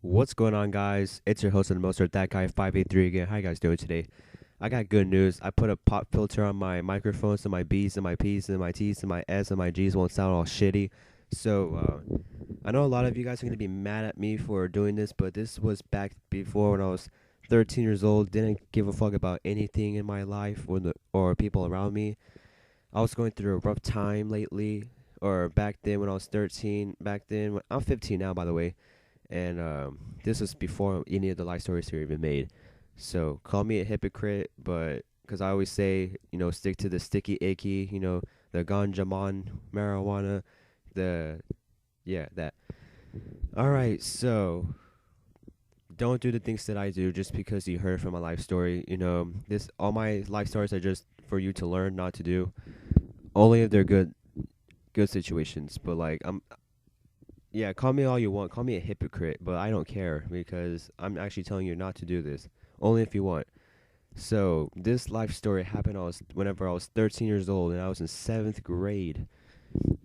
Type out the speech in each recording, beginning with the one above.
What's going on, guys? It's your host of the Mozart, that guy 583 again. How you guys doing today? I got good news. I put a pop filter on my microphone so my B's and my P's and my T's and my S and my G's won't sound all shitty. So, I know a lot of you guys are going to be mad at me for doing this, but this was back before when I was 13 years old, didn't give a fuck about anything in my life or people around me. I was going through a rough time lately, or back then when I was 13. Back then, I'm 15 now, by the way, and this was before any of the life stories were even made. So call me a hypocrite, but because I always say, stick to the sticky icky, the ganja man, marijuana, the yeah, that. All right, so don't do the things that I do just because you heard from my life story. This all my life stories are just for you to learn not to do. Only if they're good situations. But like yeah, call me all you want. Call me a hypocrite, but I don't care because I'm actually telling you not to do this. Only if you want. So this life story happened. Whenever I was 13 years old, and I was in seventh grade.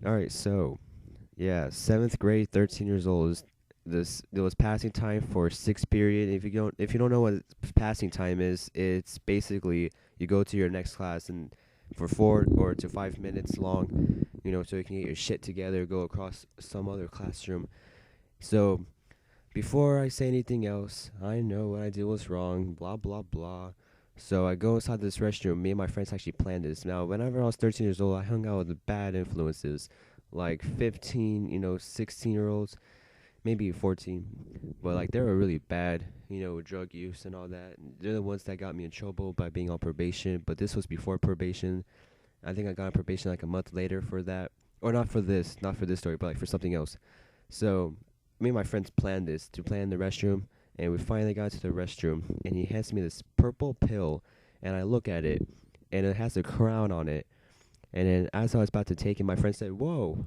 All right, so yeah, seventh grade, 13 years old. This it was passing time for sixth period. If you don't know what passing time is, it's basically you go to your next class and for 4 or to 5 minutes long, so you can get your shit together, go across some other classroom. So before I say anything else, I know what I did was wrong, blah, blah, blah. So I go inside this restroom. Me and my friends actually planned this. Now, whenever I was 13 years old, I hung out with the bad influences, like 15, 16-year-olds, maybe 14. But, like, they were really bad, drug use and all that. They're the ones that got me in trouble by being on probation. But this was before probation. I think I got on probation like a month later for that. Or not for this story, but like for something else. So me and my friends planned this to play in the restroom, and we finally got to the restroom, and he hands me this purple pill, and I look at it, and it has a crown on it. And then as I was about to take it, my friend said, "Whoa,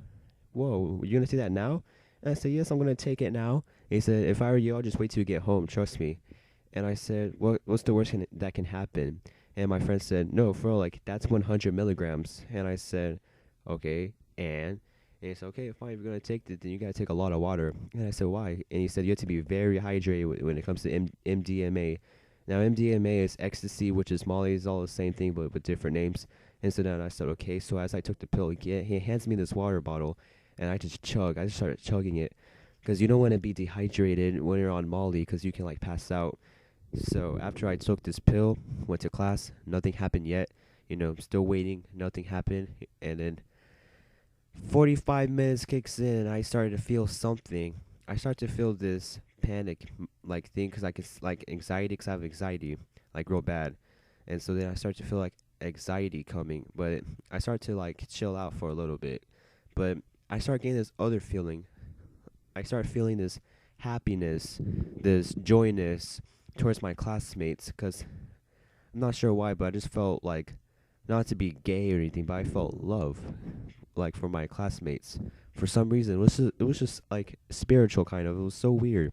whoa, you gonna take that now?" And I said, "Yes, I'm gonna take it now." And he said, "If I were you, I'll just wait till you get home. Trust me." And I said, "What's the that can happen?" And my friend said, "No, for real, like that's 100 milligrams." And I said, "Okay." And he said, "Okay, fine. If you're gonna take it, then you gotta take a lot of water." And I said, "Why?" And he said, "You have to be very hydrated when it comes to MDMA." Now, MDMA is ecstasy, which is Molly. It's all the same thing, but with different names. And so then I said, "Okay." So as I took the pill, he hands me this water bottle, and I just chug. I just started chugging it, because you don't want to be dehydrated when you're on Molly, because you can like pass out. So after I took this pill, went to class, nothing happened yet. Still waiting, nothing happened. And then 45 minutes kicks in, I started to feel something. I start to feel this panic like thing, because I can like anxiety, because I have anxiety like real bad. And so then I start to feel like anxiety coming, but I start to like chill out for a little bit. But I start getting this other feeling. I start feeling this happiness, this joyness towards my classmates, because I'm not sure why, but I just felt like, not to be gay or anything, but I felt love, like for my classmates. For some reason, it was just like spiritual kind of. It was so weird.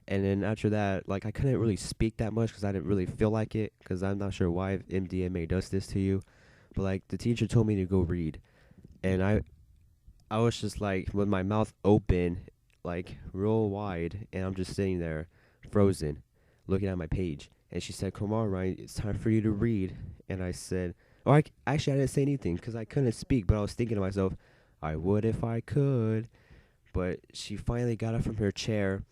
And then after that, like I couldn't really speak that much because I didn't really feel like it. Because I'm not sure why MDMA does this to you, but like the teacher told me to go read, and I was just like with my mouth open, like real wide, and I'm just sitting there, frozen, looking at my page. And she said, "Come on, Ryan, it's time for you to read." And I said, actually, I didn't say anything because I couldn't speak, but I was thinking to myself, I would if I could. But she finally got up from her chair,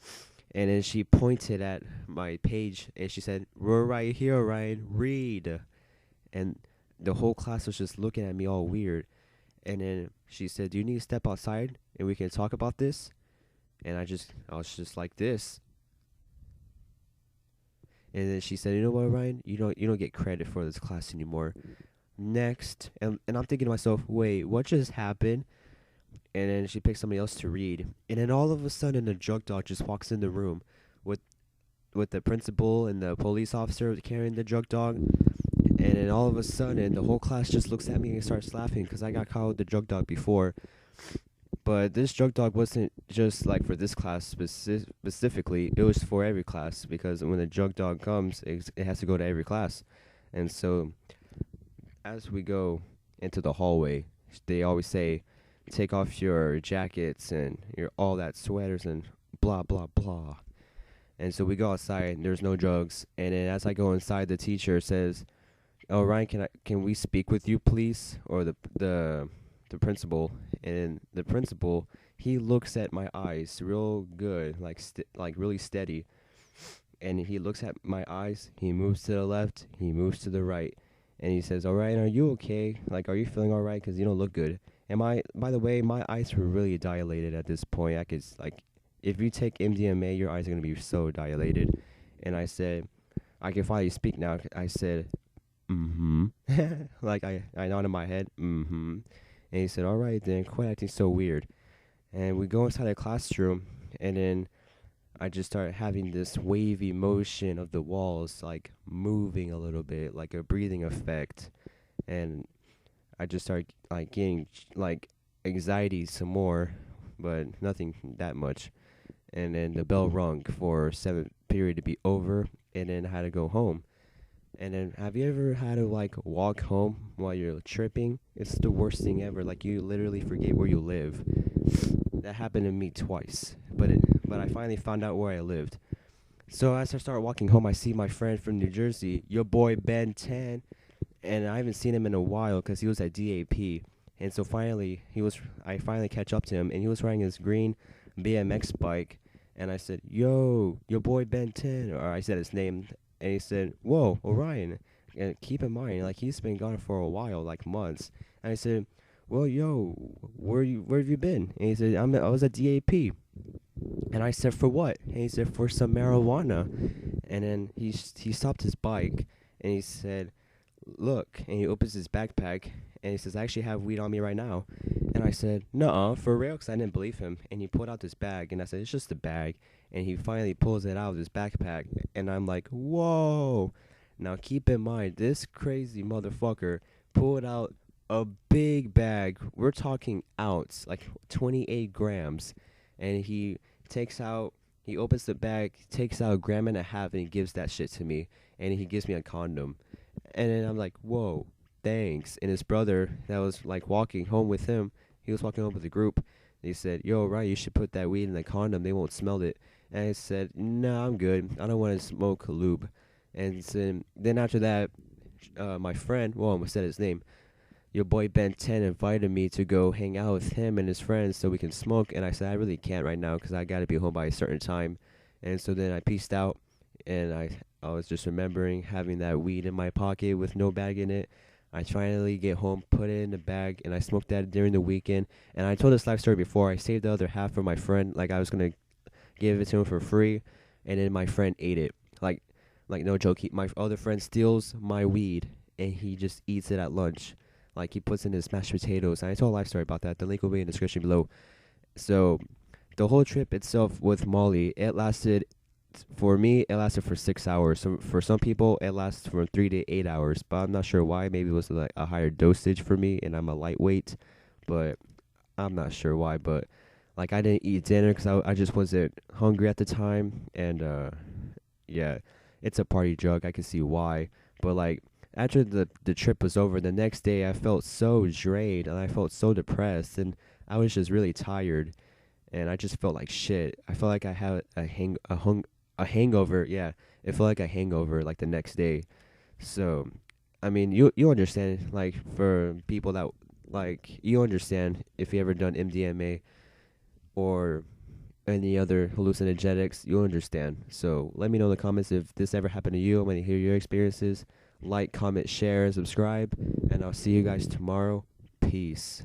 and then she pointed at my page, and she said, "We're right here, Ryan, read." And the whole class was just looking at me all weird. And then she said, "Do you need to step outside and we can talk about this?" And I was just like this. And then she said, "You know what, Ryan? You don't get credit for this class anymore. Next." And I'm thinking to myself, "Wait, what just happened?" And then she picked somebody else to read. And then all of a sudden, the drug dog just walks in the room with with the principal and the police officer carrying the drug dog. And then all of a sudden, the whole class just looks at me and starts laughing because I got caught with the drug dog before. But this drug dog wasn't just like for this class specifically. It was for every class, because when the drug dog comes, it has to go to every class. And so as we go into the hallway, they always say, "Take off your jackets and your all that sweaters and blah blah blah. And so we go outside, and there's no drugs. And then as I go inside, the teacher says, "Oh, Ryan, can we speak with you, please?" Or the principal. And the principal, he looks at my eyes real good, like really steady. And he looks at my eyes. He moves to the left. He moves to the right. And he says, "All right, are you okay? Like, are you feeling all right? 'Cause you don't look good." And by the way, my eyes were really dilated at this point. I could like, if you take MDMA, your eyes are gonna be so dilated. And I said, "I can finally speak now." I said, "Mm-hmm." Like I nodded my head, "Mm-hmm." And he said, "All right, then, quit acting so weird." And we go inside the classroom, and then I just started having this wavy motion of the walls, like moving a little bit, like a breathing effect. And I just started like getting like anxiety some more, but nothing that much. And then the bell rung for seventh period to be over, and then I had to go home. And then, have you ever had to like walk home while you're tripping? It's the worst thing ever. Like, you literally forget where you live. That happened to me twice, but I finally found out where I lived. So as I start walking home, I see my friend from New Jersey, your boy Ben 10, and I haven't seen him in a while because he was at DAP. And so I finally catch up to him, and he was riding his green BMX bike. And I said, "Yo, your boy Ben 10," or I said his name, and he said, "Whoa, Orion." And keep in mind, like, he's been gone for a while, like months. And I said, "Well, yo, where have you been?" And he said, I was at DAP." And I said, "For what?" And he said, "For some marijuana." And then he stopped his bike, and he said, "Look," and he opens his backpack, and he says, "I actually have weed on me right now." And I said, "Nuh-uh, for real?" 'Cause I didn't believe him. And he pulled out this bag, and I said, "It's just a bag." And he finally pulls it out of his backpack, and I'm like, "Whoa." Now keep in mind, this crazy motherfucker pulled out a big bag. We're talking ounce, like 28 grams. And he opens the bag, takes out a gram and a half, and he gives that shit to me. And he gives me a condom. And then I'm like, "Whoa, thanks." And his brother that was like walking home with him, he was walking home with the group. He said, "Yo, right, you should put that weed in the condom. They won't smell it." And I said, "No, I'm good. I don't want to smoke lube." And then after that, my friend, well, I almost said his name, your boy Ben 10 invited me to go hang out with him and his friends so we can smoke. And I said, "I really can't right now because I got to be home by a certain time." And so then I peaced out, and I was just remembering having that weed in my pocket with no bag in it. I finally get home, put it in the bag, and I smoked that during the weekend. And I told this life story before. I saved the other half for my friend. Like, I was going to give it to him for free, and then my friend ate it. Like no joke, my other friend steals my weed, and he just eats it at lunch. Like, he puts in his mashed potatoes. And I told a life story about that. The link will be in the description below. So the whole trip itself with Molly, for me, it lasted for 6 hours. So for some people, it lasts from 3 to 8 hours. But I'm not sure why. Maybe it was like a higher dosage for me, and I'm a lightweight. But I'm not sure why. But like, I didn't eat dinner because I just wasn't hungry at the time. And yeah, it's a party drug. I can see why. But like, after the trip was over, the next day I felt so drained and I felt so depressed, and I was just really tired, and I just felt like shit. I felt like I had a hangover. Yeah, it felt like a hangover like the next day. So, I mean, you understand, like, for people that, like, you understand if you ever done MDMA or any other hallucinogenics, you'll understand. So let me know in the comments if this ever happened to you. I want to hear your experiences. Like, comment, share, subscribe, and I'll see you guys tomorrow. Peace.